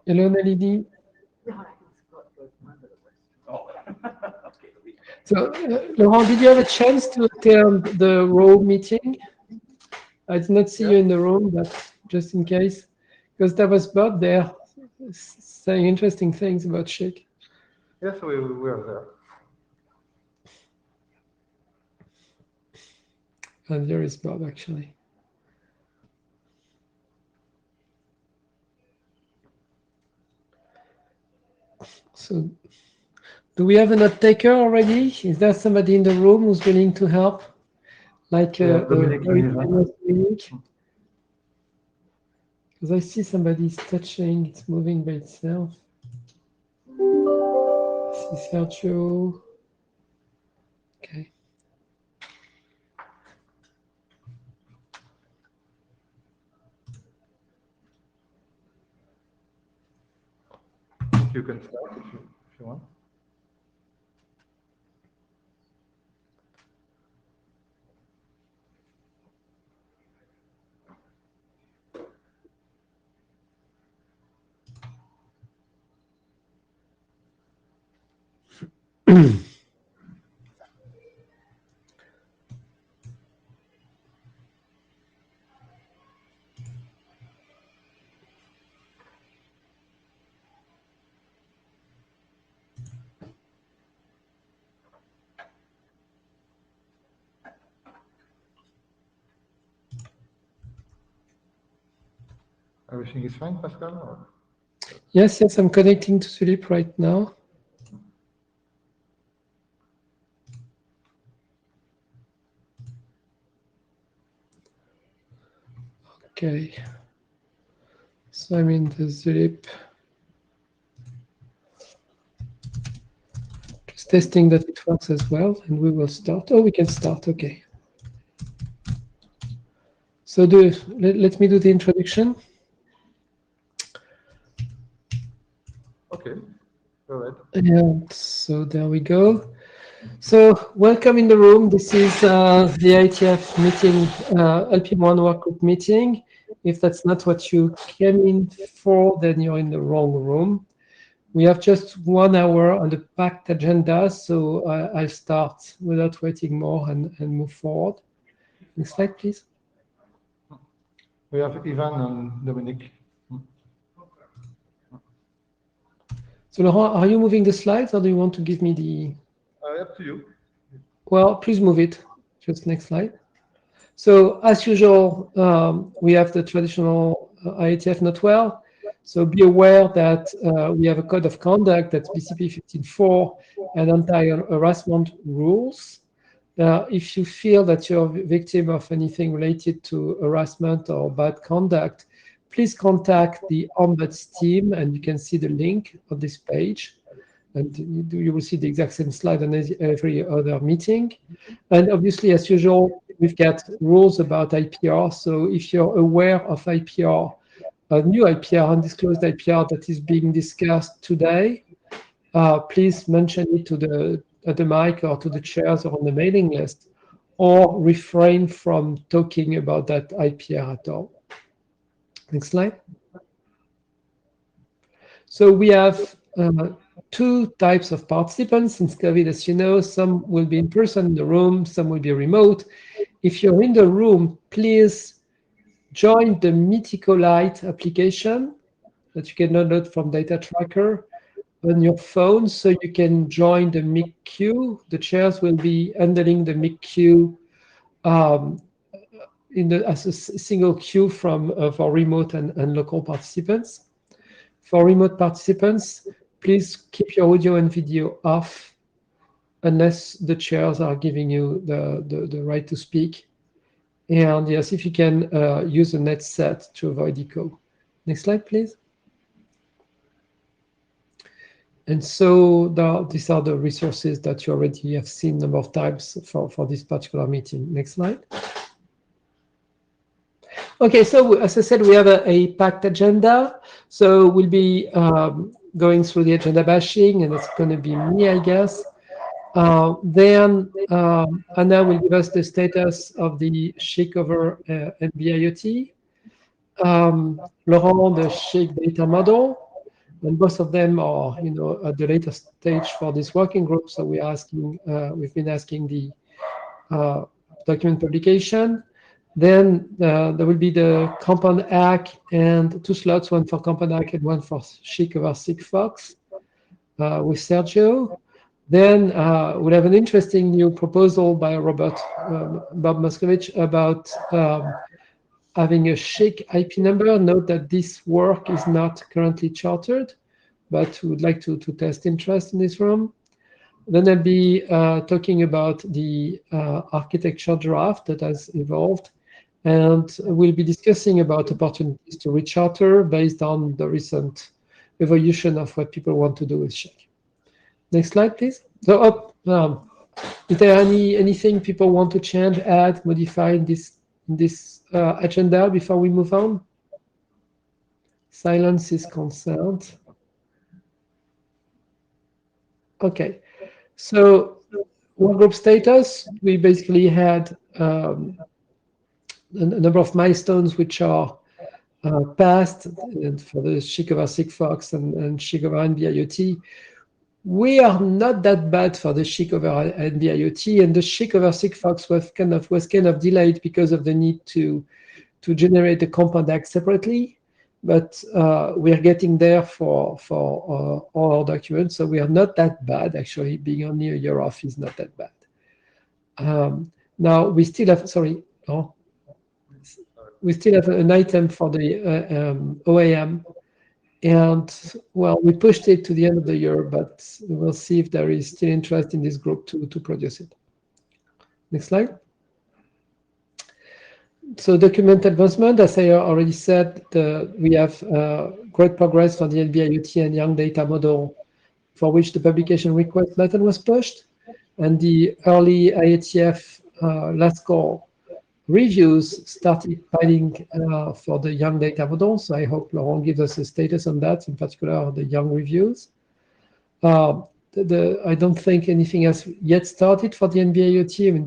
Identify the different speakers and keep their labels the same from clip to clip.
Speaker 1: Hello, Nalini. So, Laurent, did you have a chance to attend the RAW meeting? I did not see you in the room, but just in case, because there was Bob there saying interesting things about Shake.
Speaker 2: Yes, we were there.
Speaker 1: And there is Bob, actually. So, do we have a note taker already? Is there somebody in the room who's willing to help? Like
Speaker 2: Dominic,
Speaker 1: very famous Dominic? Because I see somebody's touching, it's moving by itself. This is Sergio. Okay.
Speaker 2: You can start if you want. Everything is fine, Pascal? Or?
Speaker 1: Yes, I'm connecting to Tulip right now. Okay. So I'm in the Zulip. Just testing that it works as well, and we will start. Oh, we can start. Okay. So let me do the introduction.
Speaker 2: Okay, go ahead.
Speaker 1: And so there we go. So welcome in the room. This is the IETF meeting, Lpwan work group meeting. If that's not what you came in for, then you're in the wrong room. We have just 1 hour on the packed agenda, so I'll start without waiting more and move forward. Next slide, please.
Speaker 2: We have Ivan and Dominic.
Speaker 1: So Laurent, are you moving the slides, or do you want to give me the...
Speaker 2: Up to you.
Speaker 1: Well, please move it. Just next slide. So as usual, we have the traditional IETF not well. So be aware that we have a code of conduct that's BCP 15.4 and anti-harassment rules. If you feel that you're a victim of anything related to harassment or bad conduct, please contact the Ombuds team, and you can see the link on this page. And you will see the exact same slide on every other meeting. And obviously, as usual, we've got rules about IPR. So if you're aware of IPR, a new IPR, undisclosed IPR that is being discussed today, please mention it to at the mic or to the chairs or on the mailing list, or refrain from talking about that IPR at all. Next slide. So we have 2 types of participants since COVID, as you know. Some will be in person in the room, some will be remote. If you're in the room, please join the Mythicolite application that you can download from Data Tracker on your phone, so you can join the MIC queue. The chairs will be handling the MIC queue as a single queue for remote and local participants. For remote participants, please keep your audio and video off unless the chairs are giving you the right to speak. And yes, if you can use a net set to avoid echo. Next slide, please. And so these are the resources that you already have seen a number of times for this particular meeting. Next slide. Okay, so as I said, we have a packed agenda. So we'll be going through the agenda bashing, and it's going to be me, I guess. Then Anna will give us the status of the shakeover and BIoT. Laurent, the SHIC data model, and both of them are, at the later stage for this working group. So we've been asking the document publication. Then there will be the compound hack and 2 slots, one for compound hack and one for SHIC over Sigfox with Sergio. Then we'll have an interesting new proposal by Bob Moskovich about having a SHIC IP number. Note that this work is not currently chartered, but we would like to test interest in this room. Then I'll be talking about the architecture draft that has evolved, and we'll be discussing about opportunities to recharter based on the recent evolution of what people want to do with SHIC. Next slide, please. So, is there anything people want to change, add, modify in this agenda before we move on? Silence is consent. Okay. So, workgroup status, we basically had a number of milestones which are passed for the SHIC over Sigfox and SHIC over NB-IoT. We are not that bad for the SHIC over NB-IoT, and the SHIC over Sigfox was kind of delayed because of the need to generate the compound hack separately. But we are getting there for all our documents, so we are not that bad. Actually, being only a year off is not that bad. Now we still have we still have an item for the OAM. And well, we pushed it to the end of the year, but we'll see if there is still interest in this group to produce it. Next slide. So document advancement, as I already said, we have great progress for the NB-IoT and young data model, for which the publication request button was pushed, and the early IETF last call reviews started piling for the young data model. So I hope Laurent gives us a status on that, in particular the young reviews. I don't think anything has yet started for the NB-IoT. I mean,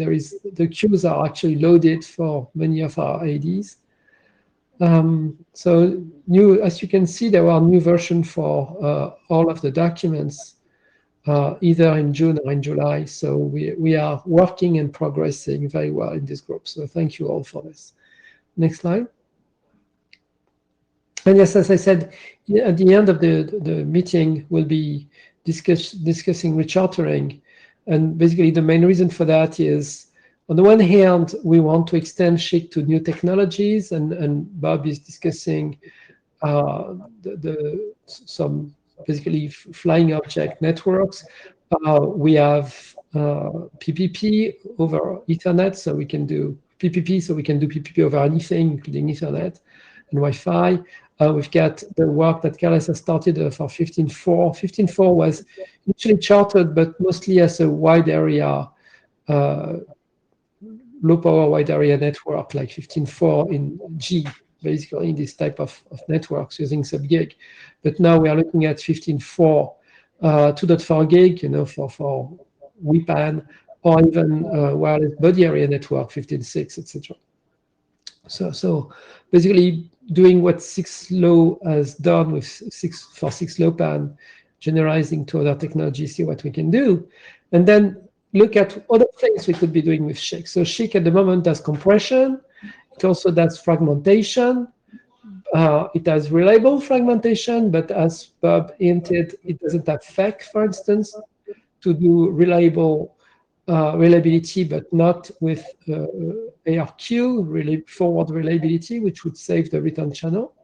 Speaker 1: the queues are actually loaded for many of our ADs. So as you can see, there are new versions for all of the documents, either in June or in July. So we are working and progressing very well in this group. So thank you all for this. Next slide. And yes, as I said, at the end of the meeting, we'll be discussing rechartering. And basically, the main reason for that is, on the one hand, we want to extend SHIC to new technologies, and Bob is discussing some basically flying object networks. We have PPP over Ethernet, so we can do PPP, over anything, including Ethernet and Wi-Fi. We've got the work that Carlos has started for 15.4. 15.4 was initially chartered, but mostly as a wide area, low power wide area network, like 15.4 in G, basically in this type of networks using sub-gig. But now we are looking at 15.4, 2.4 gig, for WPAN, or even wireless body area network, 15.6, etc. So basically doing what 6LoW has done with 6LoWPAN, generalizing to other technologies, see what we can do, and then look at other things we could be doing with SHIC. So SHIC at the moment does compression. It also does fragmentation. It has reliable fragmentation, but as Bob hinted, it doesn't have FEC, for instance, to do reliability, but not with ARQ, really forward reliability, which would save the return channel.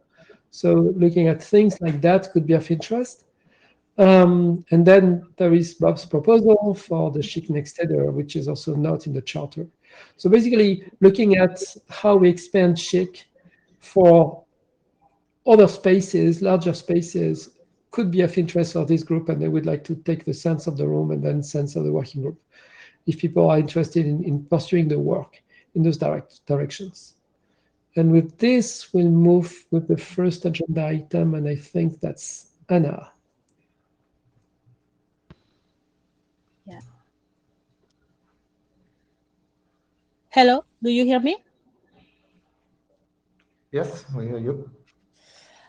Speaker 1: So looking at things like that could be of interest. And then there is Bob's proposal for the SHIC next header, which is also not in the charter. So basically looking at how we expand SHIC for other spaces, larger spaces, could be of interest for this group, and they would like to take the sense of the room and then sense of the working group, if people are interested in pursuing the work in those directions. And with this, we'll move with the first agenda item, and I think that's Anna.
Speaker 3: Yeah. Hello, do you hear me?
Speaker 2: Yes, we hear you.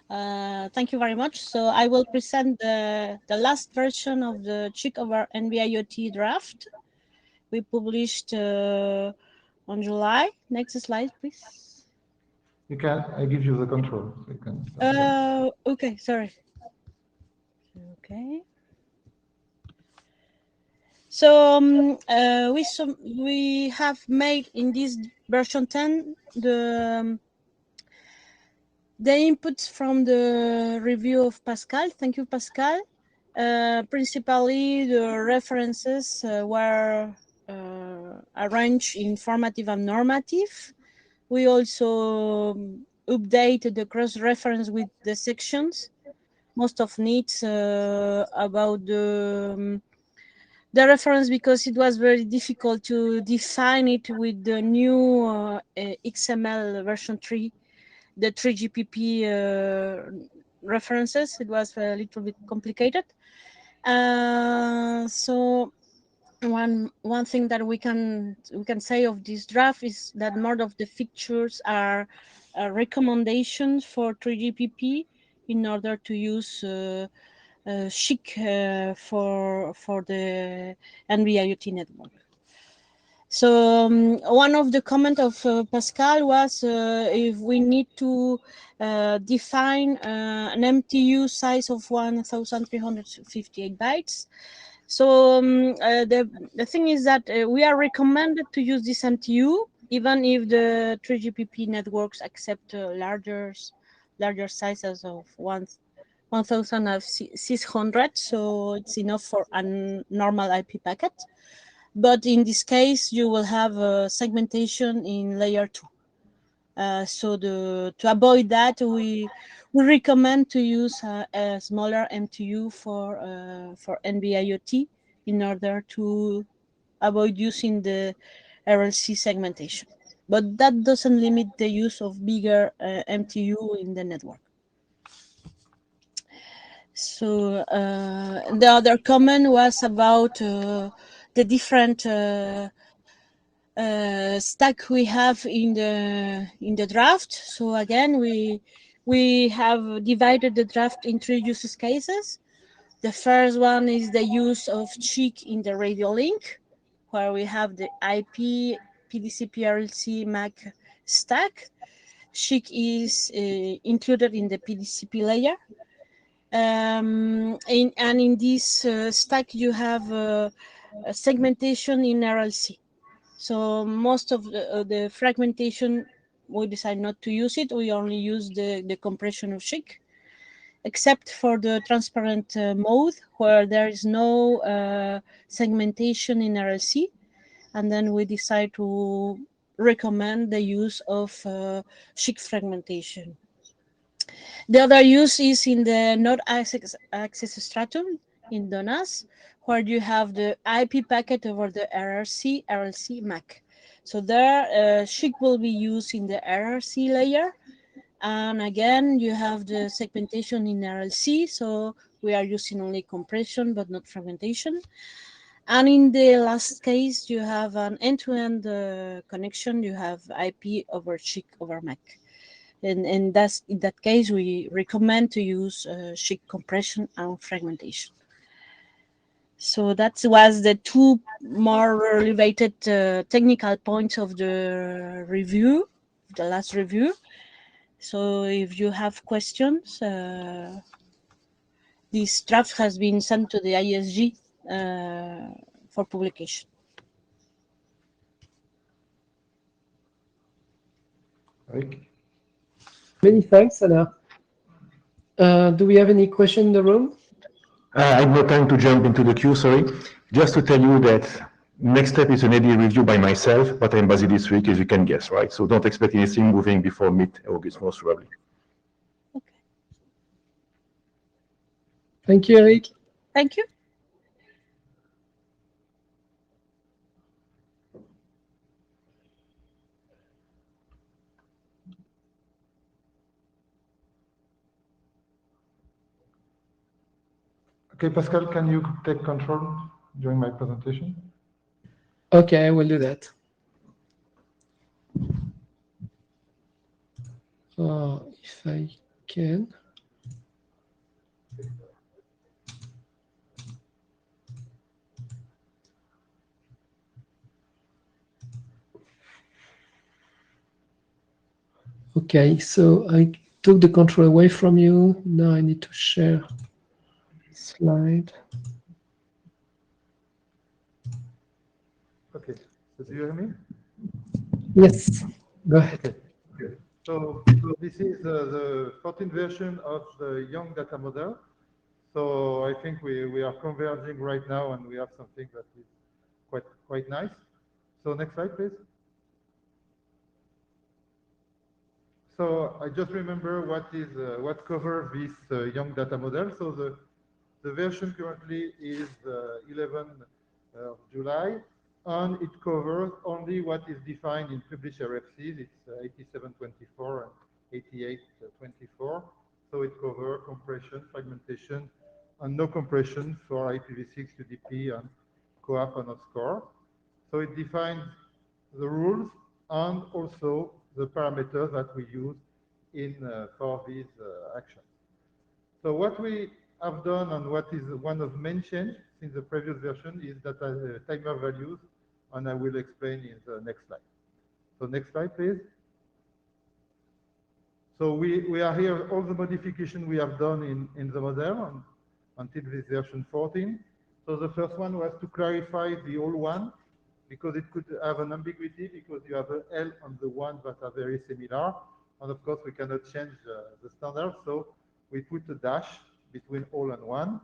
Speaker 4: Thank you very much. So I will present the last version of the CHIC over NB-IoT draft we published on July. Next slide, please.
Speaker 2: You can. I give you the control. So you can start.
Speaker 4: Okay, sorry. Okay. So we have made in this version 10 the inputs from the review of Pascal. Thank you, Pascal. Principally, the references were arranged in formative and normative. We also updated the cross-reference with the sections. Most of needs about the reference, because it was very difficult to define it with the new XML version 3, the 3GPP references. It was a little bit complicated. So one thing that we can say of this draft is that more of the features are recommendations for 3GPP in order to use CHIC for the NB-IoT network. So one of the comment of Pascal was if we need to define an MTU size of 1,358 bytes. So the thing is that we are recommended to use this MTU even if the 3GPP networks accept larger sizes of 1,600. So it's enough for a normal IP packet. But in this case, you will have segmentation in layer 2. So to avoid that, we recommend to use a smaller MTU for NB-IoT in order to avoid using the RLC segmentation. But that doesn't limit the use of bigger MTU in the network. So the other comment was about the different stack we have in the draft. So again, we have divided the draft in 3 use cases. The first one is the use of CHIC in the radio link, where we have the IP, PDC, PRLC, MAC stack. CHIC is included in the PDCP layer. And in this stack, you have a segmentation in RLC. So most of the fragmentation, we decide not to use it. We only use the compression of CHIC, except for the transparent mode, where there is no segmentation in RLC. And then we decide to recommend the use of CHIC fragmentation. The other use is in the node access stratum in DONAS, where you have the IP packet over the RLC MAC. So there, CHIC will be used in the RLC layer. And again, you have the segmentation in RLC. So we are using only compression, but not fragmentation. And in the last case, you have an end-to-end connection. You have IP over CHIC over MAC. And that's, in that case, we recommend to use CHIC compression and fragmentation. So that was the 2 more related technical points of the review, the last review. So if you have questions, this draft has been sent to the ISG for publication.
Speaker 2: Rick?
Speaker 1: Many thanks, Anna. Do we have any question in the room?
Speaker 5: I have no time to jump into the queue, sorry. Just to tell you that next step is an AD review by myself, but I'm busy this week, as you can guess, right? So don't expect anything moving before mid-August, most probably.
Speaker 4: Okay.
Speaker 1: Thank you, Eric.
Speaker 4: Thank you.
Speaker 2: Okay, Pascal, can you take control during my presentation?
Speaker 1: Okay, I will do that. if I can. Okay, so I took the control away from you. Now I need to share slide.
Speaker 2: Okay, so do you hear me?
Speaker 1: Yes, go ahead.
Speaker 2: Okay. So this is the 14th version of the young data model. So I think we are converging right now, and we have something that is quite nice. So next slide, please. So I just remember what covers this young data model. So the version currently is 11 of July, and it covers only what is defined in published RFCs. It's 8724 and 8824. So it covers compression, fragmentation, and no compression for IPv6, UDP, and CoAP and score. So it defines the rules and also the parameters that we use in for these actions. So what we have done and what is one of main change since the previous version is that timer values, and I will explain in the next slide. So next slide, please. So we are here, all the modification we have done in the model until this version 14. So the first one was to clarify the all one, because it could have an ambiguity because you have an L on the one that are very similar. And of course, we cannot change the standard. So we put a dash between all and one.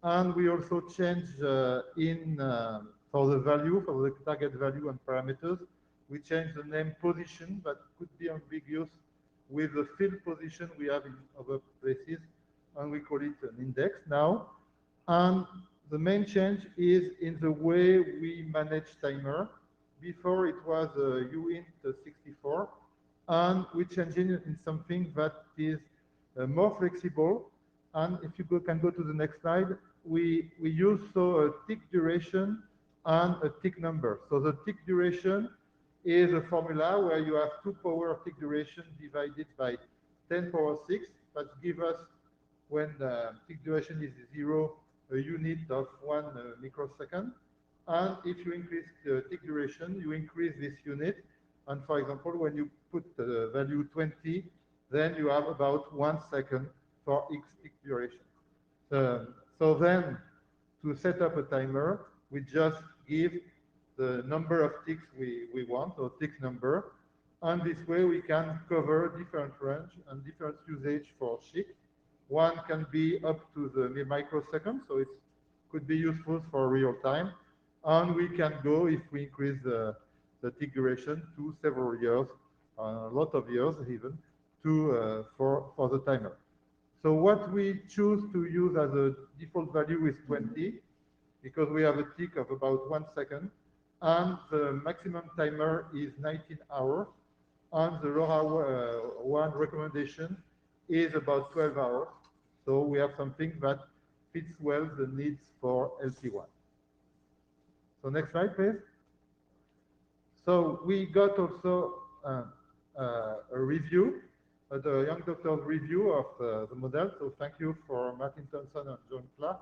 Speaker 2: And we also change for the value, for the target value and parameters, we change the name position that could be ambiguous with the field position we have in other places, and we call it an index now. And the main change is in the way we manage timer. Before it was uint 64, and we change it in something that is more flexible. And if you can go to the next slide, we use a tick duration and a tick number. So the tick duration is a formula where you have 2 power tick duration divided by 10 power 6, that give us, when the tick duration is 0, a unit of 1 microsecond. And if you increase the tick duration, you increase this unit. And for example, when you put the value 20, then you have about 1 second for each tick duration. So then, to set up a timer, we just give the number of ticks we want, or tick number. And this way we can cover different range and different usage for SHIC. One can be up to the microsecond, so it could be useful for real time. And we can go, if we increase the tick duration, to several years, a lot of years even, for the timer. So what we choose to use as a default value is 20, because we have a tick of about 1 second, and the maximum timer is 19 hours, and the LoRaWAN recommendation is about 12 hours. So we have something that fits well the needs for Lpwan. So next slide, please. So we got also a review, the young doctor's review of the model. So thank you for Martin Thompson and John Clark.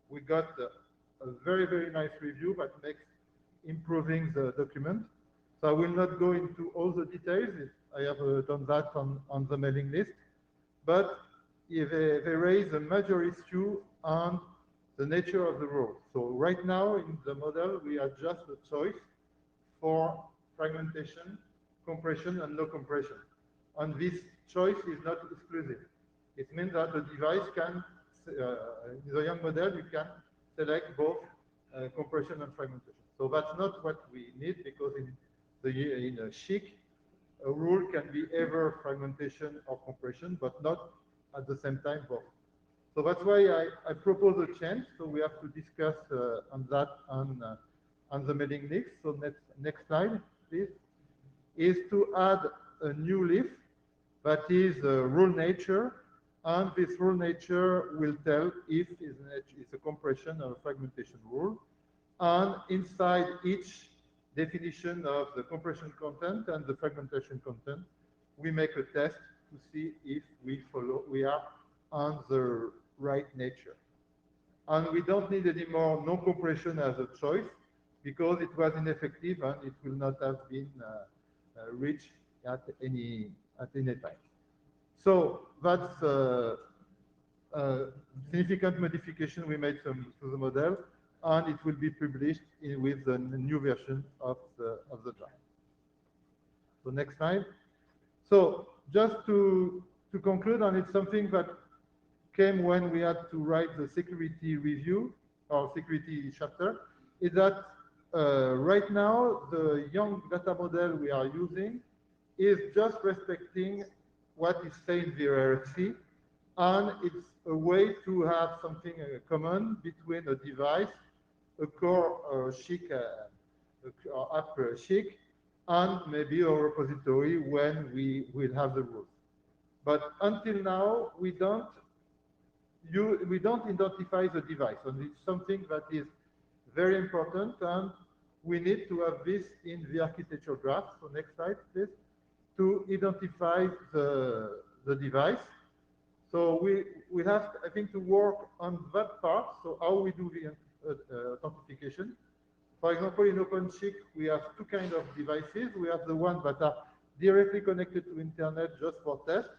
Speaker 2: We got a very, very nice review that makes improving the document. So I will not go into all the details. I have done that on the mailing list. But they raise a major issue on the nature of the rule. So right now in the model, we have just a choice for fragmentation, compression, and no compression. And this choice is not exclusive. It means that the device can, in the young model, you can select both compression and fragmentation. So that's not what we need, because in a SHIC, a rule can be either fragmentation or compression, but not at the same time both. So that's why I propose a change. So we have to discuss on that on the mailing list. So next slide, please, is to add a new leaf that is rule nature, and this rule nature will tell if it's a compression or a fragmentation rule. And inside each definition of the compression content and the fragmentation content, we make a test to see if we are on the right nature. And we don't need any more no compression as a choice because it was ineffective and it will not have been reached at any time. So that's a significant modification we made to the model, and it will be published with the new version of the draft. So next slide. So just to conclude, and it's something that came when we had to write the security review or security chapter, is that right now the young data model we are using is just respecting what is said in the RFC, and it's a way to have something common between a device, a core chic, app chic, and maybe a repository when we will have the rules. But until now, we don't identify the device, and it's something that is very important, and we need to have this in the architecture draft. So next slide, please, to identify the device. So we have, I think, to work on that part. So how we do the authentication. For example, in OpenShift, we have two kinds of devices. We have the ones that are directly connected to internet just for test,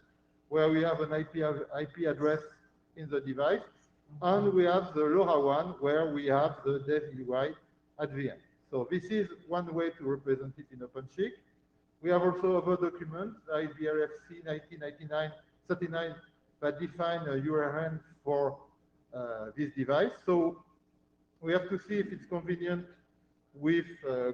Speaker 2: where we have an IP address in the device. And we have the LoRa one, where we have the dev UI at the end. So this is one way to represent it in OpenShift. We have also other documents, like the RFC 1999-39, that define a URL for this device. So we have to see if it's convenient with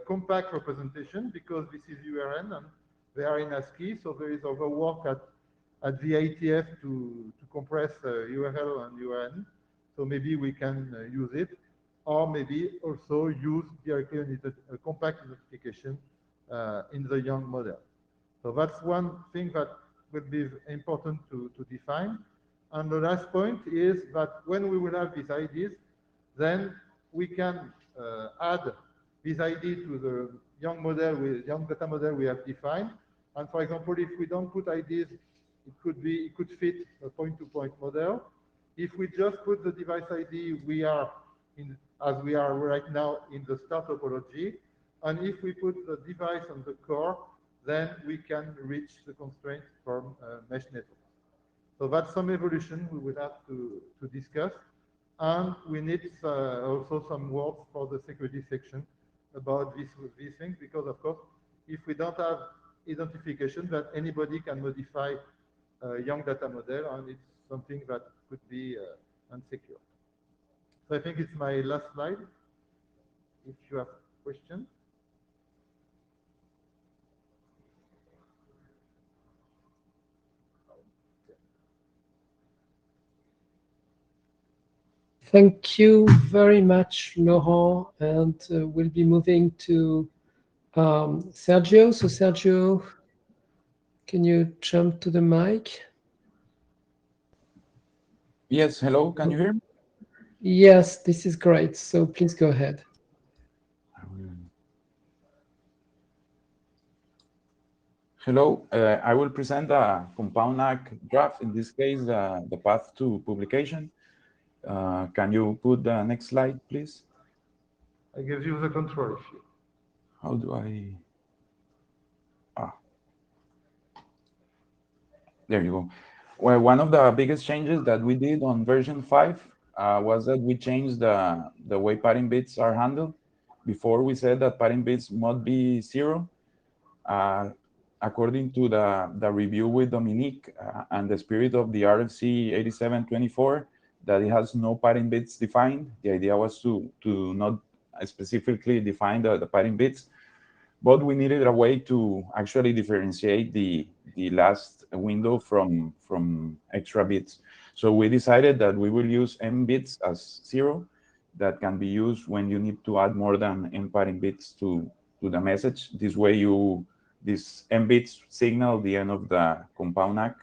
Speaker 2: compact representation, because this is URN and they are in ASCII. So there is other work at the IETF to compress URL and URN. So maybe we can use it, or maybe also use directly a compact identification in the young model. So that's one thing that will be important to define. And the last point is that when we will have these IDs, then we can add this ID to the young data model we have defined. And for example, if we don't put IDs, it could fit a point-to-point model. If we just put the device ID, as we are right now in the start topology. And if we put the device on the core, then we can reach the constraints from mesh networks. So that's some evolution we will have to discuss. And we need also some words for the security section about these things, because of course, if we don't have identification, that anybody can modify a young data model, and it's something that could be unsecure. So I think it's my last slide. If you have questions.
Speaker 1: Thank you very much, Laurent. And we'll be moving to Sergio. So Sergio, can you jump to the mic?
Speaker 6: Yes, hello, can you hear me?
Speaker 1: Yes, this is great. So please go ahead.
Speaker 6: Hello, I will present a compound ACK draft, in this case, the path to publication. Can you put the next slide, please?
Speaker 2: I give you the control.
Speaker 6: How do I? There you go. Well, one of the biggest changes that we did on version 5 was that we changed the way padding bits are handled. Before, we said that padding bits must be 0. According to the review with Dominique and the spirit of the RFC 8724, that it has no padding bits defined. The idea was to not specifically define the padding bits, but we needed a way to actually differentiate the last window from extra bits. So we decided that we will use M bits as 0, that can be used when you need to add more than M padding bits to the message. This way this M bits signal the end of the compound ACK.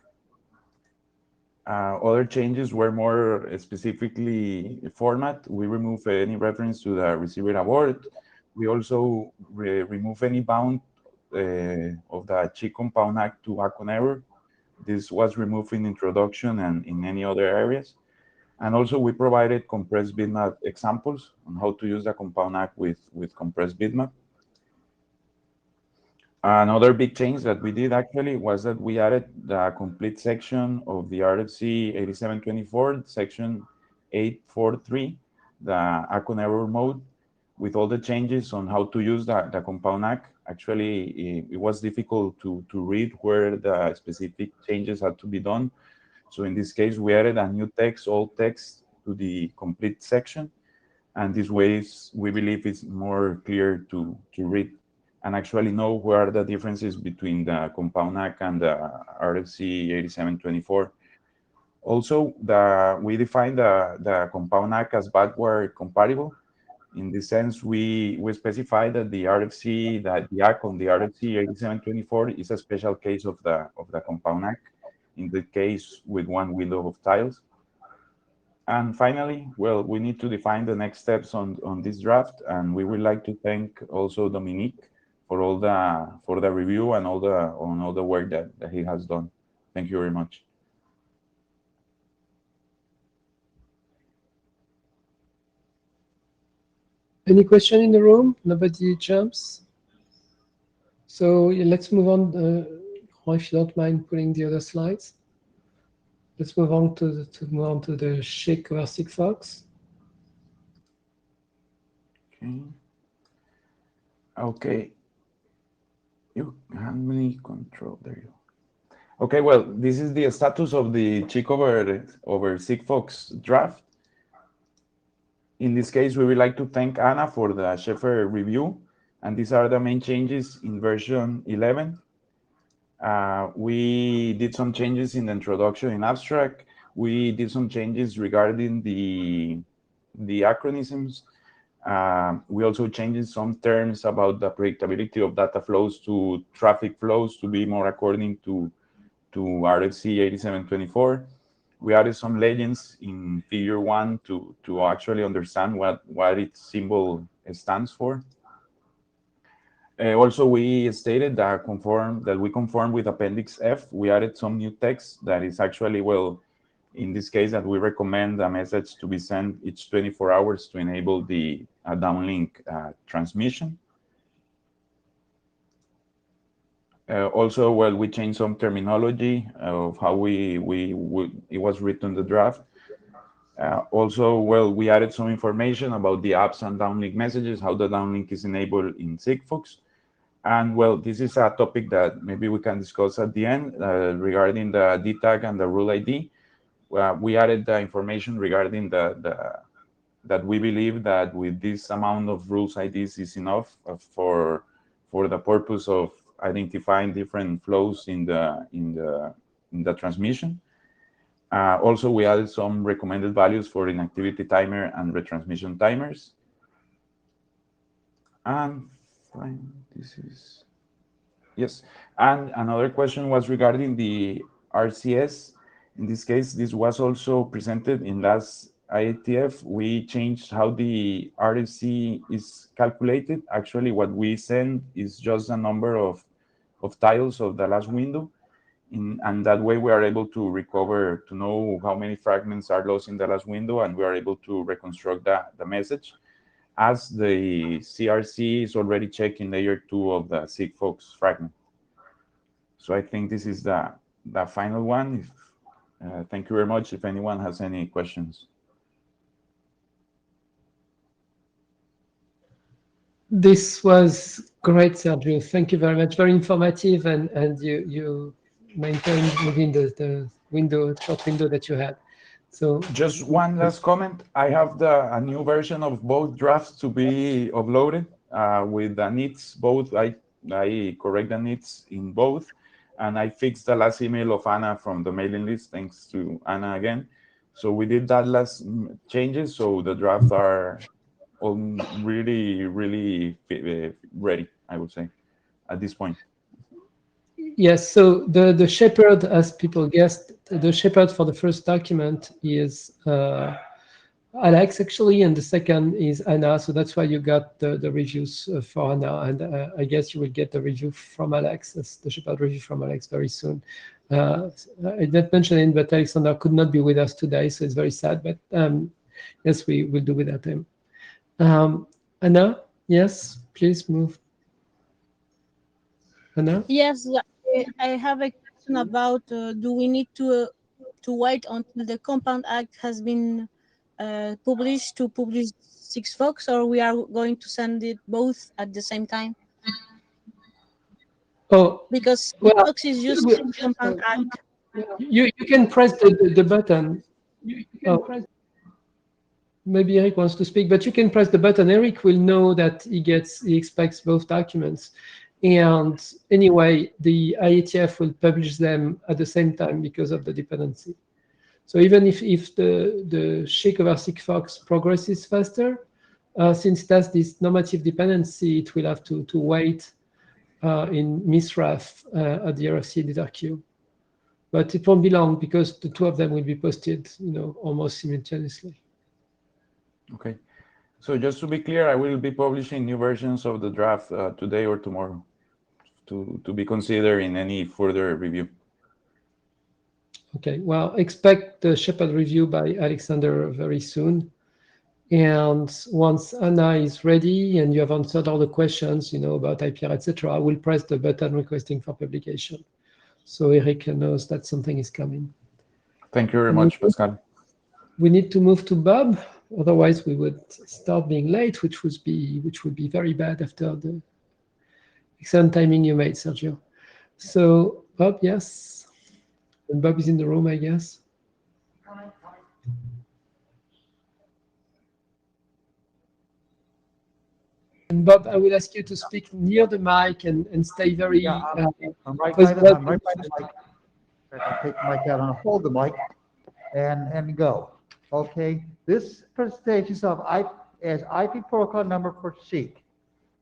Speaker 6: Other changes were more specifically format. We remove any reference to the receiver abort. We also remove any bound of the check compound ACK to ACK on error. This was removed in introduction and in many other areas. And also we provided compressed bitmap examples on how to use the compound ACK with compressed bitmap. Another big change that we did actually was that we added the complete section of the RFC 8724, section 843, the ACK on error mode, with all the changes on how to use the compound ACK. Actually, it was difficult to read where the specific changes had to be done. So in this case, we added a new text, alt text, to the complete section. And this way, we believe it's more clear to read and actually know where are the differences between the compound ACK and the RFC 8724. Also, we define the compound ACK as backward compatible. In this sense, we specify that the RFC, that the ACK on the RFC 8724 is a special case of the compound ACK, in the case with one window of tiles. And finally, well, we need to define the next steps on this draft, and we would like to thank also Dominique for the review and all the work that he has done. Thank you very much.
Speaker 1: Any question in the room? Nobody jumps? So yeah, let's move on. If you don't mind putting the other slides. Let's move on to the shake over Sigfox.
Speaker 6: Okay. You hand me control. There you go. Okay, well, this is the status of the check over Sigfox draft. In this case, we would like to thank Anna for the Schaeffer review, and these are the main changes in version 11. We did some changes in the introduction in abstract. We did some changes regarding the acronyms. We also changed some terms about the predictability of data flows to traffic flows to be more according to RFC 8724. We added some legends in figure 1 to actually understand what its symbol stands for. Also, we stated that we conform with Appendix F. We added some new text that is actually, well, in this case, that we recommend a message to be sent each 24 hours to enable the downlink transmission. Also, well, we changed some terminology of how it was written in the draft. Also, well, we added some information about the apps and downlink messages, how the downlink is enabled in Sigfox. And well, this is a topic that maybe we can discuss at the end regarding the DTAG and the rule ID. We added the information regarding that we believe that with this amount of rules IDs is enough for the purpose of identifying different flows in the transmission. Also, we added some recommended values for inactivity timer and retransmission timers. And fine, yes. And another question was regarding the RCS. In this case, this was also presented in last IETF. We changed how the RFC is calculated. Actually, what we send is just a number of tiles of the last window. And that way we are able to recover, to know how many fragments are lost in the last window, and we are able to reconstruct the message, as the CRC is already checking layer 2 of the Sigfox fragment. So I think this is the final one. Thank you very much. If anyone has any questions.
Speaker 1: This was great, Sergio. Thank you very much. Very informative, and you maintained within the short window that you had. So
Speaker 6: just one last comment. I have a new version of both drafts to be uploaded with the needs both. I correct the needs in both, and I fixed the last email of Anna from the mailing list. Thanks to Anna again. So we did that last changes. So the drafts are all really ready, I would say, at this point.
Speaker 1: Yes, so the shepherd, as people guessed, the shepherd for the first document is Alex, actually, and the second is Anna, so that's why you got the reviews for Anna, and I guess you will get the review from Alex, the shepherd review from Alex very soon. I didn't mention it, but Alexander could not be with us today, so it's very sad. But yes, we will do without him. Anna, yes, please move. Anna?
Speaker 4: Yes, I have a question about do we need to wait until the Compound Act has been published to publish 6FOX, or we are going to send it both at the same time?
Speaker 1: Oh,
Speaker 4: Because
Speaker 1: well,
Speaker 4: 6FOX is used in the Compound Act.
Speaker 1: you can press the button. Oh, maybe Eric wants to speak, but you can press the button. Eric will know that he expects both documents. And anyway, the IETF will publish them at the same time because of the dependency. So even if the shake over 6FOX progresses faster, since that's this normative dependency, it will have to wait in misref at the RFC editor queue. But it won't be long because the two of them will be posted, almost simultaneously.
Speaker 6: Okay. So just to be clear, I will be publishing new versions of the draft today or tomorrow to be considered in any further review.
Speaker 1: Okay, well, expect the Shepard review by Alexander very soon. And once Anna is ready and you have answered all the questions, about IPR, etc., I will press the button requesting for publication. So Eric knows that something is coming.
Speaker 6: Thank you very much, Pascal.
Speaker 1: We need to move to Bob. Otherwise, we would start being late, which would be very bad after the excellent timing you made, Sergio. So Bob, yes. And Bob is in the room, I guess. And Bob, I will ask you to speak near the mic and stay very.
Speaker 7: Yeah, I'm right
Speaker 1: close
Speaker 7: by
Speaker 1: to
Speaker 7: I'm right by the mic. I'll take the mic out and hold the mic and go. Okay, this presentation is as IP protocol number for SEEK.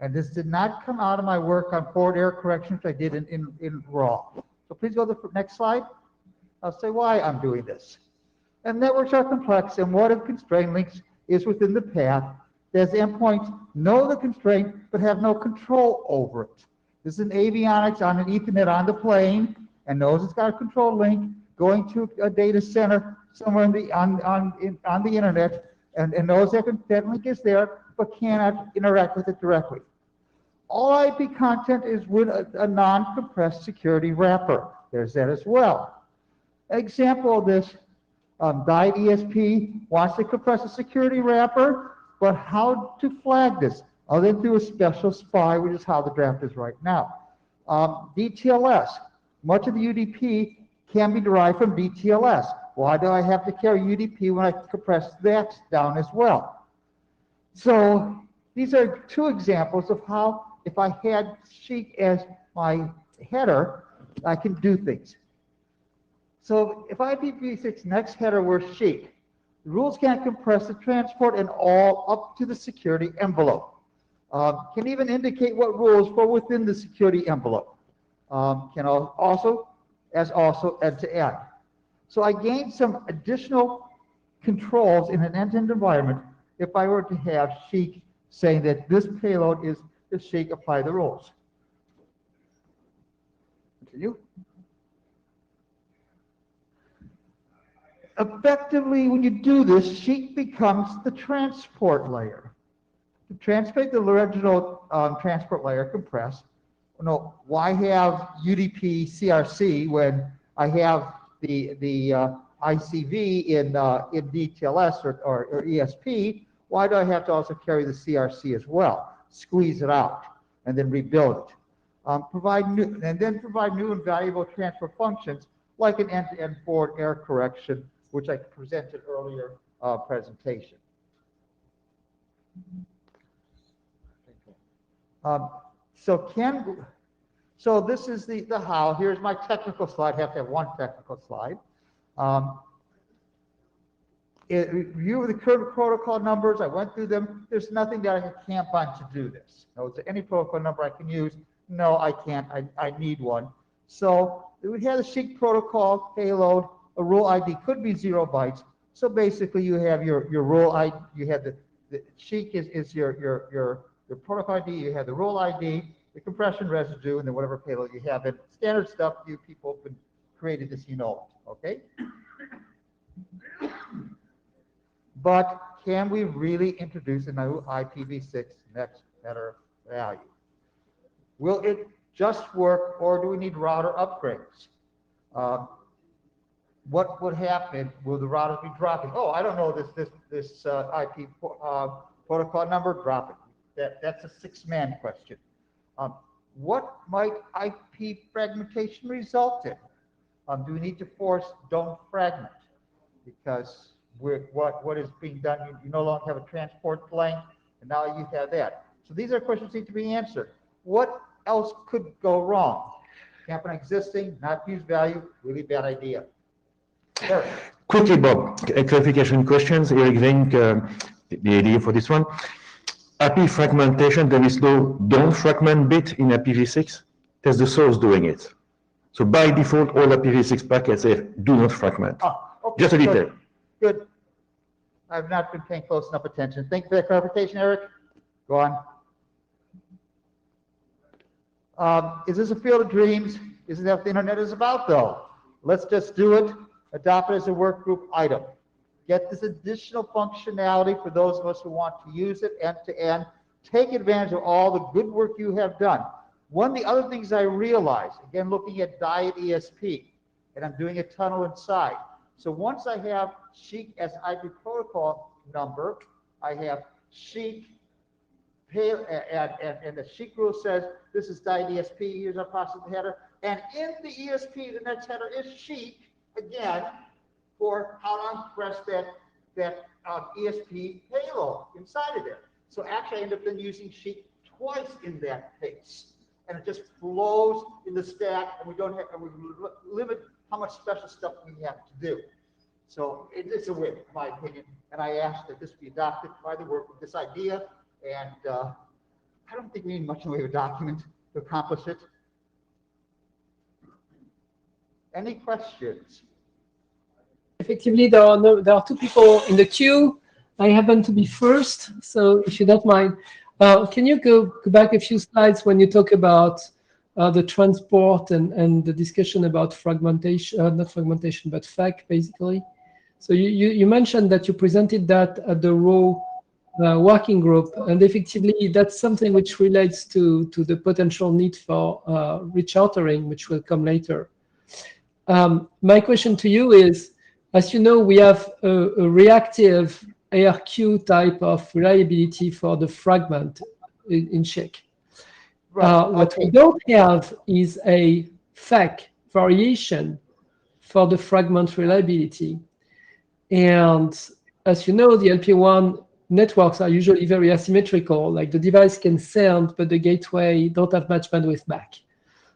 Speaker 7: And this did not come out of my work on forward error corrections I did in raw. So please go to the next slide. I'll say why I'm doing this. And networks are complex, and what if constraint links is within the path? Does endpoints know the constraint but have no control over it? This is an avionics on an Ethernet on the plane, and knows it's got a control link going to a data center somewhere on the internet, and knows that link is there but cannot interact with it directly. All IP content is with a non-compressed security wrapper. There's that as well. An example of this, Guide ESP wants to compress a security wrapper, but how to flag this other than through a special SPI, which is how the draft is right now. DTLS, much of the UDP can be derived from DTLS. Why do I have to carry UDP when I compress that down as well? So these are two examples of how, if I had SEEK as my header, I can do things. So if IPv6 next header were SEEK, the rules can't compress the transport and all up to the security envelope. Can even indicate what rules fall within the security envelope. Can also end-to-end. So I gained some additional controls in an end-to-end environment if I were to have SEEK saying that this payload is SEEK, apply the rules. Continue. Effectively, when you do this, SEEK becomes the transport layer. To transport the original transport layer compressed, why have UDP CRC when I have the ICV in DTLS or ESP? Why do I have to also carry the CRC as well? Squeeze it out and then rebuild it. Provide new and valuable transfer functions like an end-to-end forward error correction, which I presented earlier presentation. So this is the how. Here's my technical slide. I have to have one technical slide. Review of the current protocol numbers. I went through them. There's nothing that I can camp on to do this. No, is there any protocol number I can use? No, I can't. I need one. So we have the SEEK protocol payload. A rule ID could be 0 bytes. So basically, you have your rule ID. You have the SEEK is your protocol ID. You have the rule ID, the compression residue, and then whatever payload you have. And standard stuff you people have been created this, okay? But can we really introduce a new IPv6 next header value? Will it just work, or do we need router upgrades? What would happen? Will the routers be dropping? Oh, I don't know this IP protocol number dropping. That's a six-man question. What might IP fragmentation result in? Do we need to force don't fragment? Because what is being done, you no longer have a transport link, and now you have that. So these are questions that need to be answered. What else could go wrong? Camp on existing, not use value, really bad idea. Eric.
Speaker 5: Quickly, Bob, clarification questions. Eric Vink, the idea for this one. IP fragmentation, there is no don't fragment bit in IPv6. There's the source doing it. So by default, all IPv6 packets say do not fragment.
Speaker 7: Oh, okay,
Speaker 5: just a detail.
Speaker 7: Good. I've not been paying close enough attention. Thank you for that clarification, Eric. Go on. Is this a field of dreams? Isn't that what the internet is about, though? Let's just do it. Adopt it as a work group item. Get this additional functionality for those of us who want to use it end to end. Take advantage of all the good work you have done. One of the other things I realized, again, looking at Diet ESP, and I'm doing a tunnel inside. So once I have SHIC as IP protocol number, I have SHIC, and the SHIC rule says this is Diet ESP, here's our possible header. And in the ESP, the next header is SHIC, again, for how to express that ESP payload inside of it. So actually I end up then using SHIC twice in that case. And it just flows in the stack, and we limit how much special stuff we have to do. So it's a win, in my opinion. And I ask that this be adopted by the work with this idea. And I don't think we need much in the way of a document to accomplish it. Any questions?
Speaker 1: Effectively, there are two people in the queue. I happen to be first, so if you don't mind, can you go back a few slides when you talk about the transport and the discussion about fragmentation, not fragmentation, but FAC, basically. So you mentioned that you presented that at the RAW working group, and effectively that's something which relates to the potential need for rechartering, which will come later. My question to you is, as you know, we have a reactive ARQ type of reliability for the fragment in SHIC.
Speaker 7: Right.
Speaker 1: What we don't have is a FAC variation for the fragment reliability. And as you know, the LPWAN networks are usually very asymmetrical, like the device can send, but the gateway don't have much bandwidth back.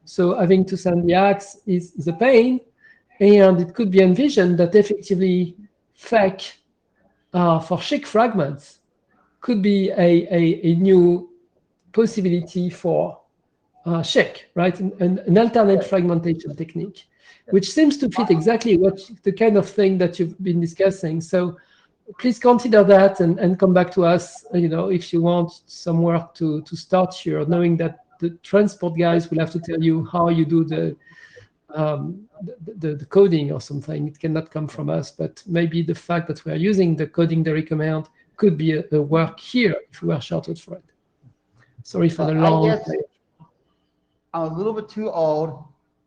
Speaker 1: So having to send the AX is a pain, and it could be envisioned that effectively FAC for SHIC fragments could be a new possibility for SHIC, right? An alternate fragmentation technique, which seems to fit exactly what the kind of thing that you've been discussing. So please consider that and come back to us, if you want somewhere to start here, knowing that the transport guys will have to tell you how you do the coding or something. It cannot come from us, but maybe the fact that we are using the coding they recommend could be a work here if we are shorted for it. Sorry for the long.
Speaker 7: I guess I'm a little bit too old,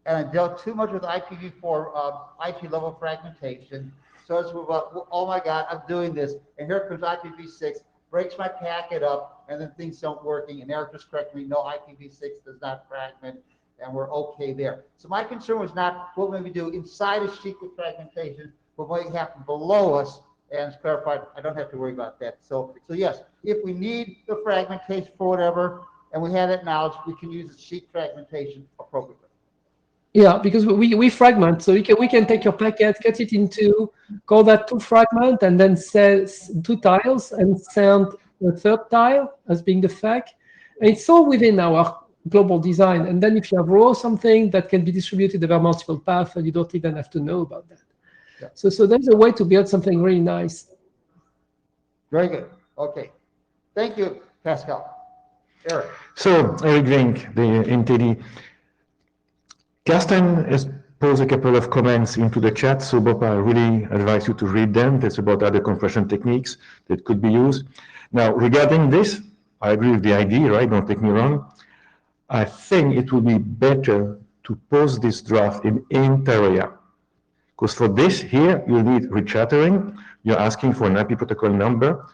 Speaker 7: and I dealt too much with IPv4 IP level fragmentation. So it's about, oh my God, I'm doing this, and here comes IPv6, breaks my packet up, and then things don't working, and Eric just corrected me, no, IPv6 does not fragment, and we're okay there. So my concern was not what we do inside a SHIC with fragmentation, but what happen below us, and it's clarified, I don't have to worry about that. So yes, if we need the fragmentation for whatever, and we have that knowledge, we can use the SHIC fragmentation appropriately.
Speaker 1: Yeah, because we fragment, so we can take your packet, cut it in two, call that two fragment, and then send two tiles and send the third tile as being the FAC. And it's all within our global design. And then if you have raw something that can be distributed over multiple paths, and you don't even have to know about that. Yeah. So there's a way to build something really nice.
Speaker 7: Very good. Okay. Thank you, Pascal. Eric.
Speaker 5: So Eric Vink, the NTD. Carsten has pose a couple of comments into the chat. So Bob, I really advise you to read them. That's about other compression techniques that could be used. Now, regarding this, I agree with the idea, right? Don't take me wrong. I think it would be better to post this draft in area. Because for this here, you need rechartering. You're asking for an IP protocol number.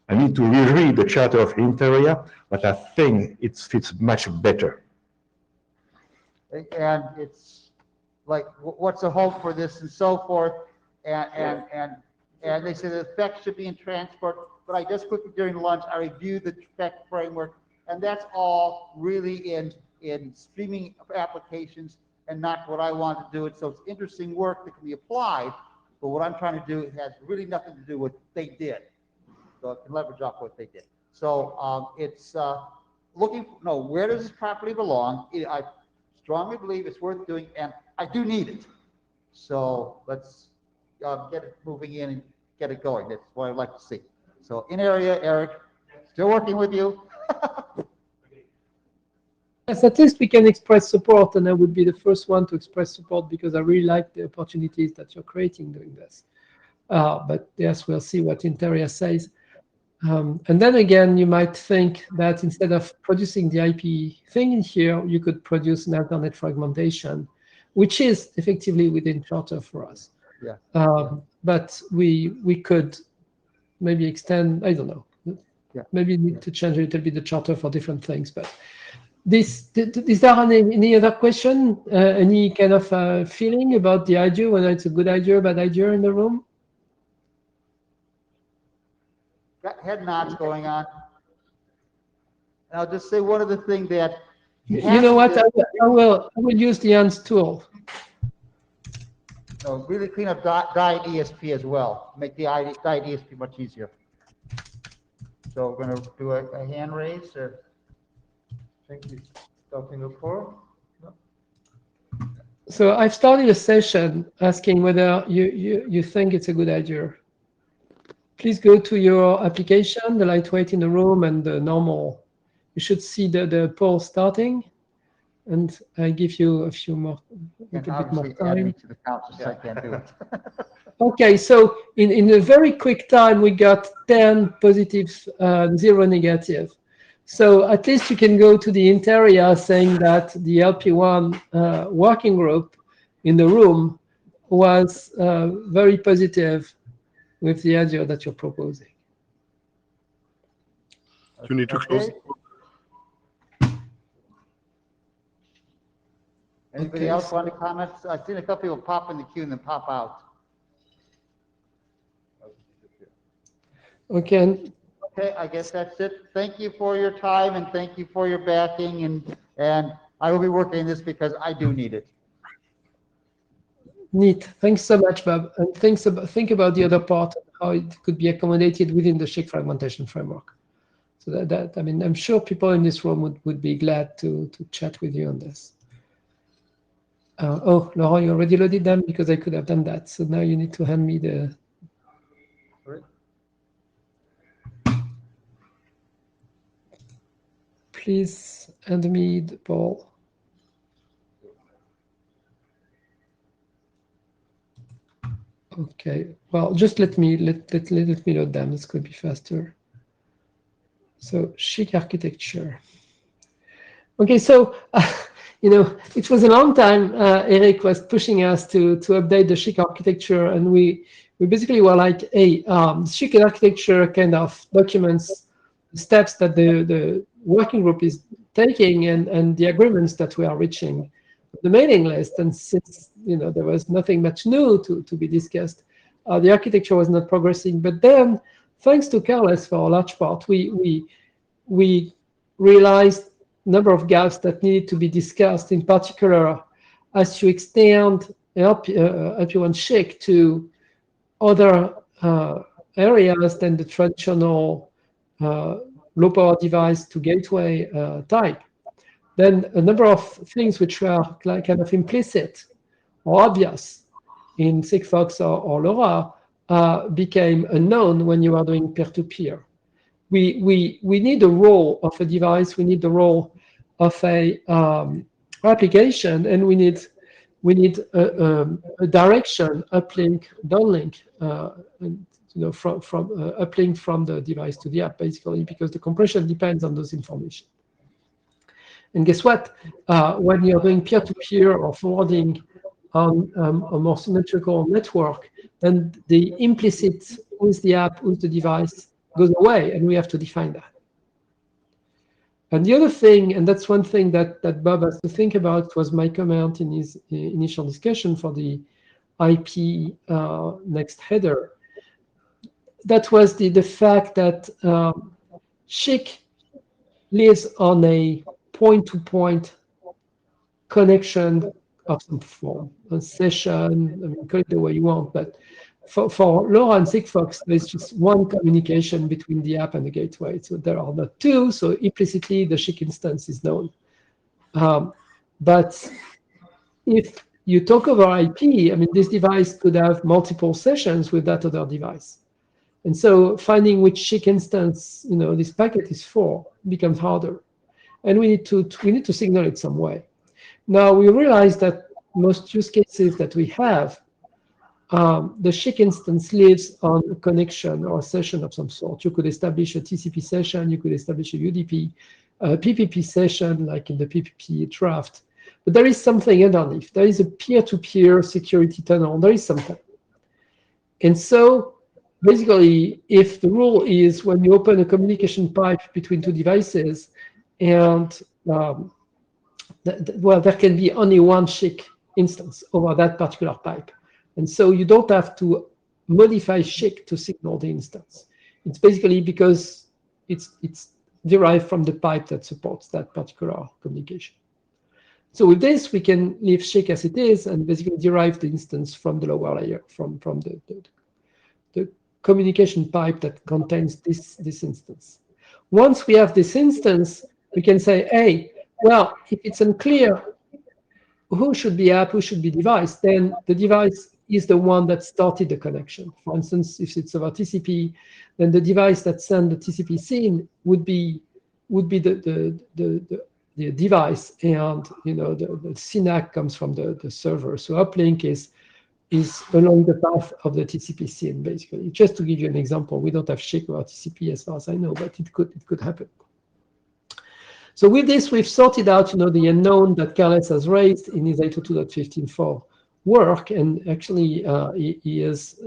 Speaker 5: I need to reread the charter of area, but I think it fits much better.
Speaker 7: And it's like, what's the hope for this and so forth? And they say the spec should be in transport, but I just quickly during lunch, I reviewed the spec framework, and that's all really in streaming applications and not what I want to do. It. So it's interesting work that can be applied, but what I'm trying to do has really nothing to do with what they did. So it can leverage off what they did. So it's looking, no, where does this properly belong? I strongly believe it's worth doing, and I do need it. So let's get it moving in and get it going. That's what I'd like to see. So in area, Eric, still working with you.
Speaker 1: Yes, at least we can express support, and I would be the first one to express support because I really like the opportunities that you're creating doing this. But yes, we'll see what Interia says. And then again, you might think that instead of producing the IP thing in here, you could produce an alternate fragmentation, which is effectively within Charter for us.
Speaker 7: Yeah.
Speaker 1: But we could maybe extend, I don't know, maybe need to change a little bit the Charter for different things. But is there any other question? Any kind of feeling about the idea, whether it's a good idea or bad idea in the room?
Speaker 7: Got head nods going on. And I'll just say one other thing that
Speaker 1: you know what, I will use the ANS tool.
Speaker 7: Really clean up diet ESP as well. Make the diet ESP much easier. So we're going to do a hand raise. Or
Speaker 2: I think he's starting a forum. No?
Speaker 1: So I've started a session asking whether you think it's a good idea. Please go to your application, the lightweight in the room, and the normal. You should see the poll starting, and I give you a few more, a little bit more
Speaker 7: add me
Speaker 1: time.
Speaker 7: to the count since I can't do it.
Speaker 1: Okay, so in a very quick time, we got 10 positives, 0 negative. So at least you can go to the Interia saying that the Lpwan working group in the room was very positive with the idea that you're proposing.
Speaker 8: You need to close.
Speaker 7: Anybody else want to comment? I've seen a couple people pop in the queue and then pop out.
Speaker 1: Okay.
Speaker 7: Okay, I guess that's it. Thank you for your time and thank you for your backing, and I will be working on this because I do need it.
Speaker 1: Neat. Thanks so much, Bob. And think about the other part, how it could be accommodated within the SHIC fragmentation framework. So that I mean, I'm sure people in this room would be glad to chat with you on this. Oh, Laurent, you already loaded them because I could have done that. So now you need to hand me the.
Speaker 2: Sorry?
Speaker 1: Please hand me the ball. Okay, well, just let me load them. This could be faster. So SHIC architecture. Okay, so you know, it was a long time. Eric was pushing us to update the SHIC architecture, and we basically were like, hey, SHIC architecture kind of documents the steps that the working group is taking and the agreements that we are reaching. The mailing list, and since there was nothing much new to be discussed, the architecture was not progressing. But then, thanks to Carlos for a large part, we realized a number of gaps that needed to be discussed. In particular, as you extend Lpwan SHIC to other areas than the traditional low power device to gateway type. Then a number of things which were kind of implicit or obvious in Sigfox or LoRa became unknown when you are doing peer-to-peer. We need a role of a device, we need the role of a application, and we need we need a direction, uplink, downlink, and, from uplink from the device to the app, basically, because the compression depends on those information. And guess what? When you're doing peer-to-peer or forwarding on a more symmetrical network, then the implicit who's the app, who's the device goes away, and we have to define that. And the other thing, and that's one thing that Bob has to think about, was my comment in his initial discussion for the IP next header. That was the fact that SHIC lives on a point-to-point connection of some form, a session, I mean, call it the way you want, but for LoRa and Sigfox, there's just one communication between the app and the gateway. So there are not two, so implicitly the SHIC instance is known. But if you talk over IP, I mean, this device could have multiple sessions with that other device. And so finding which SHIC instance, this packet is for becomes harder. And we need to signal it some way. Now we realize that most use cases that we have, the SHIC instance lives on a connection or a session of some sort. You could establish a TCP session, you could establish a UDP, a PPP session, like in the PPP draft. But there is something underneath. There is a peer-to-peer security tunnel. There is something. And so basically, if the rule is when you open a communication pipe between two devices, and well, there can be only one SHIC instance over that particular pipe. And so you don't have to modify SHIC to signal the instance. It's basically because it's derived from the pipe that supports that particular communication. So with this, we can leave SHIC as it is and basically derive the instance from the lower layer, from the communication pipe that contains this instance. Once we have this instance, we can say, hey, well, if it's unclear who should be app, who should be device, then the device is the one that started the connection. For instance, if it's over TCP, then the device that sent the TCP SYN would be the device, and the SYNAC comes from the server. So uplink is along the path of the TCP SYN, basically. Just to give you an example, we don't have SHIC or TCP as far as I know, but it could happen. So with this, we've sorted out, the unknown that Carles has raised in his 802.15.4 work, and actually he is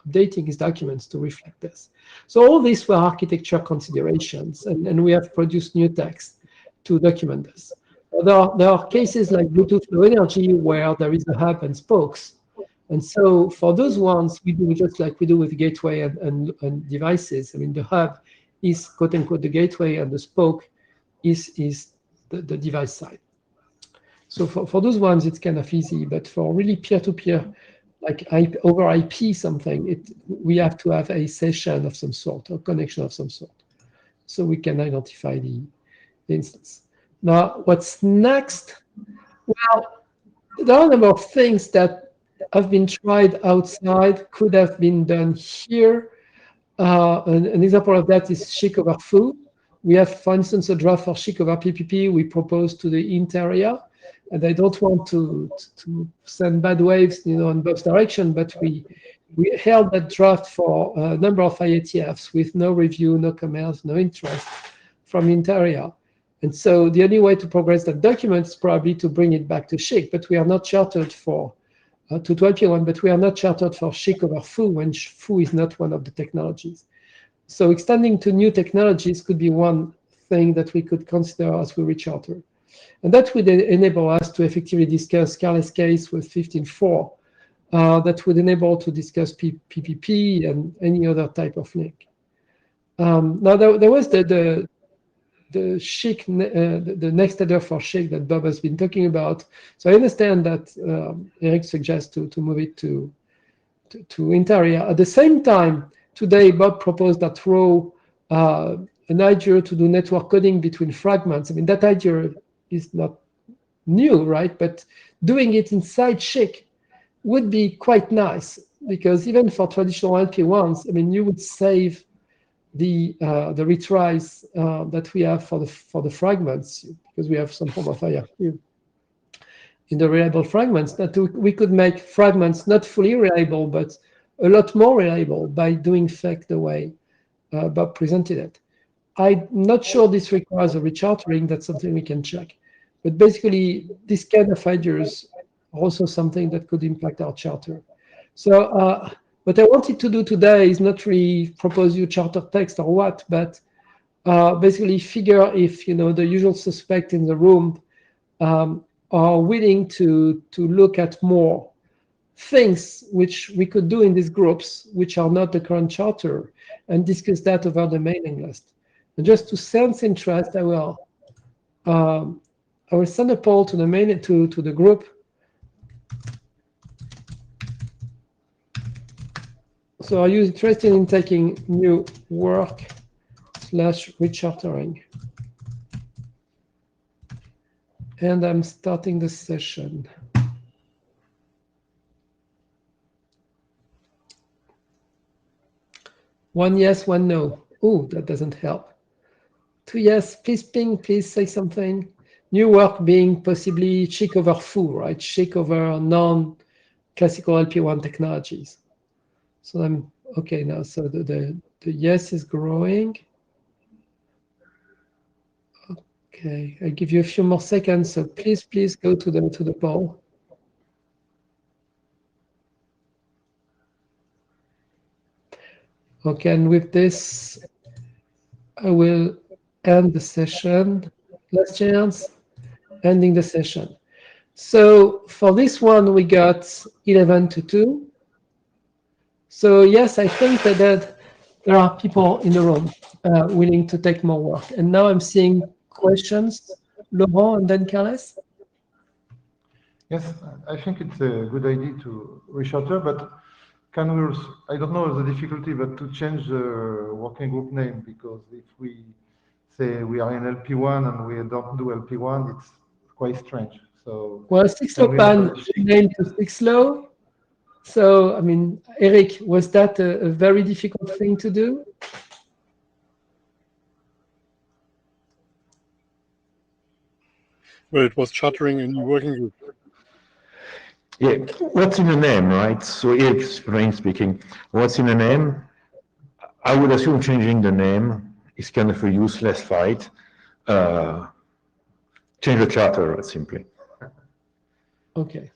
Speaker 1: updating his documents to reflect this. So all these were architecture considerations, and we have produced new text to document this. There are cases like Bluetooth Low Energy where there is a hub and spokes. And so for those ones, we do just like we do with gateway and devices. I mean, the hub is quote unquote the gateway, and the spoke is the device side. So for those ones, it's kind of easy. But for really peer-to-peer, like over IP something, we have to have a session of some sort, or connection of some sort, so we can identify the instance. Now, what's next? Well, there are a number of things that have been tried outside, could have been done here. An example of that is SHIC over foo. We have, for instance, a draft for SHIC over PPP we proposed to the INT area. And I don't want to send bad waves, in Bob's direction, but we held that draft for a number of IETFs with no review, no comments, no interest from INT area. And so the only way to progress that document is probably to bring it back to SHIC, but we are not chartered for to LPWAN, but we are not chartered for SHIC over foo when foo is not one of the technologies. So extending to new technologies could be one thing that we could consider as we recharter. And that would enable us to effectively discuss Carles' case with 15.4. That would enable to discuss PPP and any other type of link. Now there was the SHIC, the next header for SHIC that Bob has been talking about. So I understand that Eric suggests to move it to INT area. At the same time, today Bob proposed that row an idea to do network coding between fragments. I mean, that idea is not new, right? But doing it inside SHIC would be quite nice, because even for traditional LP1s, I mean, you would save the retries that we have for the fragments, because we have some form of IRQ. in the reliable fragments, that we could make fragments not fully reliable, but a lot more reliable by doing FEC the way Bob presented it. I'm not sure this requires a rechartering. That's something we can check. But basically, this kind of ideas are also something that could impact our charter. So what I wanted to do today is not really propose you charter text or what, but basically figure if the usual suspect in the room are willing to look at more things which we could do in these groups, which are not the current charter, and discuss that over the mailing list. And just to sense interest, I will send a poll to the group. So are you interested in taking new work /rechartering? And I'm starting the session. One yes, one no. Oh, that doesn't help. 2 yes, please ping, please say something. New work being possibly chic over foo, right? Chic over non-classical LP1 technologies. So I'm okay now. So the yes is growing. Okay, I give you a few more seconds. So please go to the poll. Okay, and with this, I will end the session. Last chance, ending the session. So for this one, we got 11 to 2. So yes, I think that there are people in the room willing to take more work. And now I'm seeing questions. Laurent and then Carles.
Speaker 2: Yes, I think it's a good idea to reshutter, but can we also, I don't know the difficulty, but to change the working group name, because if we say we are in LP1 and we don't do LP1, it's quite strange. So
Speaker 1: well, 6LoWPAN named to 6Low. So, I mean, Eric, was that a very difficult thing to do?
Speaker 8: Well, it was chartering a new working group.
Speaker 5: Yeah, what's in the name, right? So Eric's brain speaking. What's in the name? I would assume changing the name is kind of a useless fight. Change the charter, simply.
Speaker 1: Okay.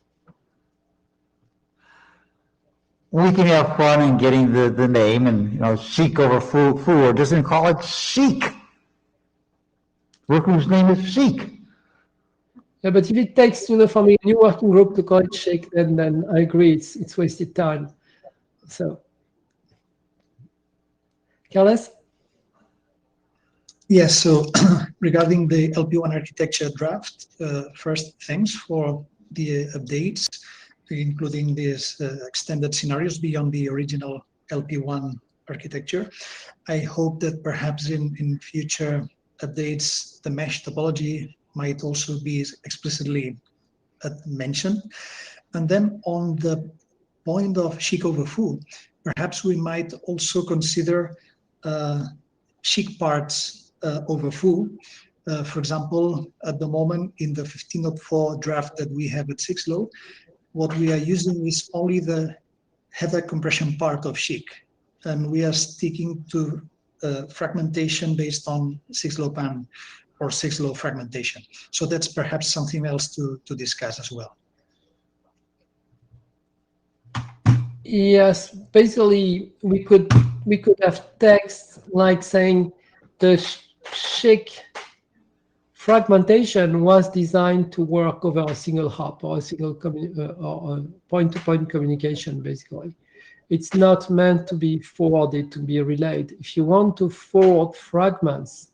Speaker 7: We can have fun in getting the name and, chic over foo, or doesn't call it chic. Working group's name is chic.
Speaker 1: Yeah, but if it takes forming a new working group to call it chic, then I agree it's wasted time. So, Carles?
Speaker 9: Yes, so regarding the LP1 architecture draft, first, thanks for the updates, including these extended scenarios beyond the original LP1 architecture. I hope that perhaps in future updates, the mesh topology might also be explicitly mentioned. And then on the point of chic over foo, perhaps we might also consider chic parts over foo. For example, at the moment in the 15.4 draft that we have at 6Low, what we are using is only the header compression part of chic, and we are sticking to fragmentation based on 6LoWPAN or 6Low fragmentation. So that's perhaps something else to discuss as well.
Speaker 1: Yes, basically we could have text like saying the chic fragmentation was designed to work over a single hop or a single point-to-point communication. Basically, it's not meant to be forwarded to be relayed. If you want to forward fragments,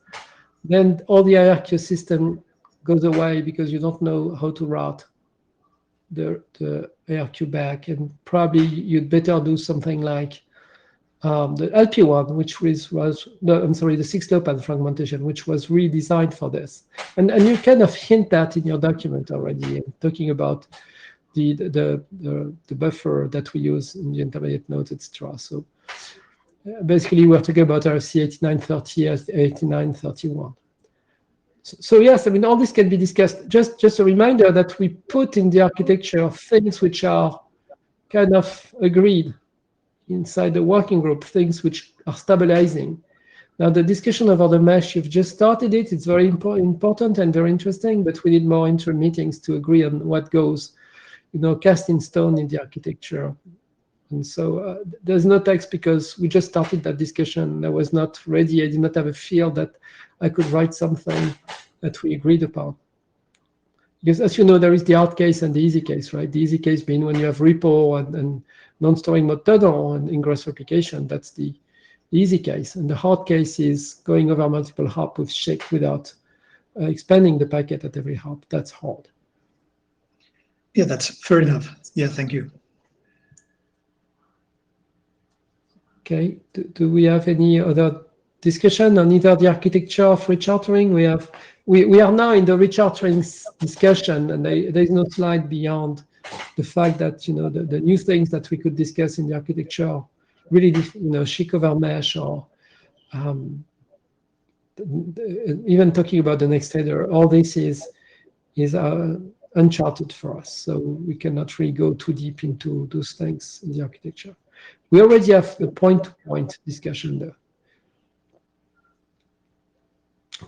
Speaker 1: then all the hierarchy system goes away because you don't know how to route the ARQ back, and probably you'd better do something like the LP1, which the 6LoWPAN fragmentation, which was redesigned for this. And you kind of hint that in your document already, talking about the buffer that we use in the intermediate nodes, etc. So basically, we're talking about RC 8930 as 8931. So yes, I mean, all this can be discussed. Just a reminder that we put in the architecture things which are kind of agreed inside the working group, things which are stabilizing. Now, the discussion over the mesh, you've just started it. It's very important and very interesting, but we need more interim meetings to agree on what goes, cast in stone in the architecture. And so there's no text because we just started that discussion. I was not ready. I did not have a feel that I could write something that we agreed upon. Because as you know, there is the hard case and the easy case, right? The easy case being when you have repo and non-storing mode tunnel and ingress replication. That's the easy case. And the hard case is going over multiple hop with shake without expanding the packet at every hop. That's hard.
Speaker 9: Yeah, that's fair enough. Yeah, thank you.
Speaker 1: Okay, do we have any other discussion on either the architecture of rechartering? We are now in the rechartering discussion, and there's no slide beyond the fact that the new things that we could discuss in the architecture, really shake over mesh or even talking about the next header. All this is uncharted for us, so we cannot really go too deep into those things in the architecture. We already have a point-to-point discussion there.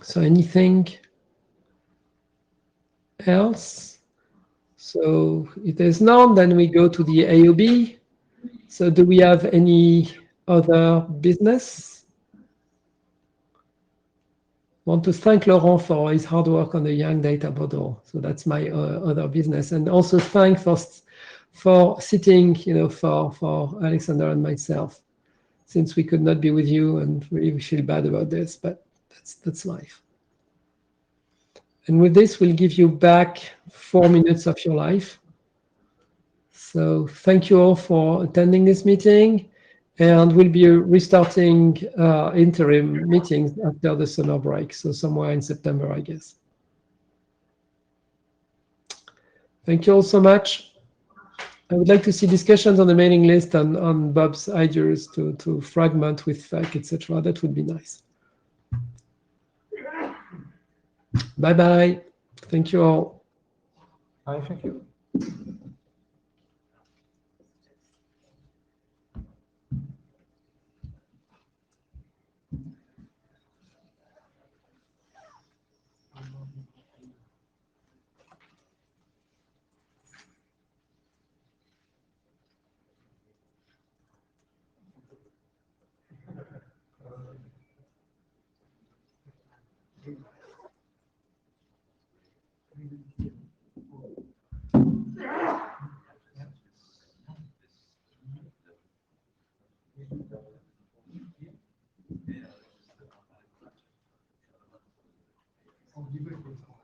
Speaker 1: So anything else? So if there's none, then we go to the AOB. So do we have any other business? I want to thank Laurent for his hard work on the Young Data Model. So that's my other business. And also thank for sitting, for Alexander and myself, since we could not be with you, and really we feel bad about this, but that's life. And with this, we'll give you back 4 minutes of your life. So thank you all for attending this meeting, and we'll be restarting interim meetings after the summer break, so somewhere in September, I guess. Thank you all so much. I would like to see discussions on the mailing list on Bob's ideas to fragment with FAQ, etc. That would be nice. Bye-bye. Thank you all.
Speaker 2: Hi, thank you.
Speaker 1: I'll give it a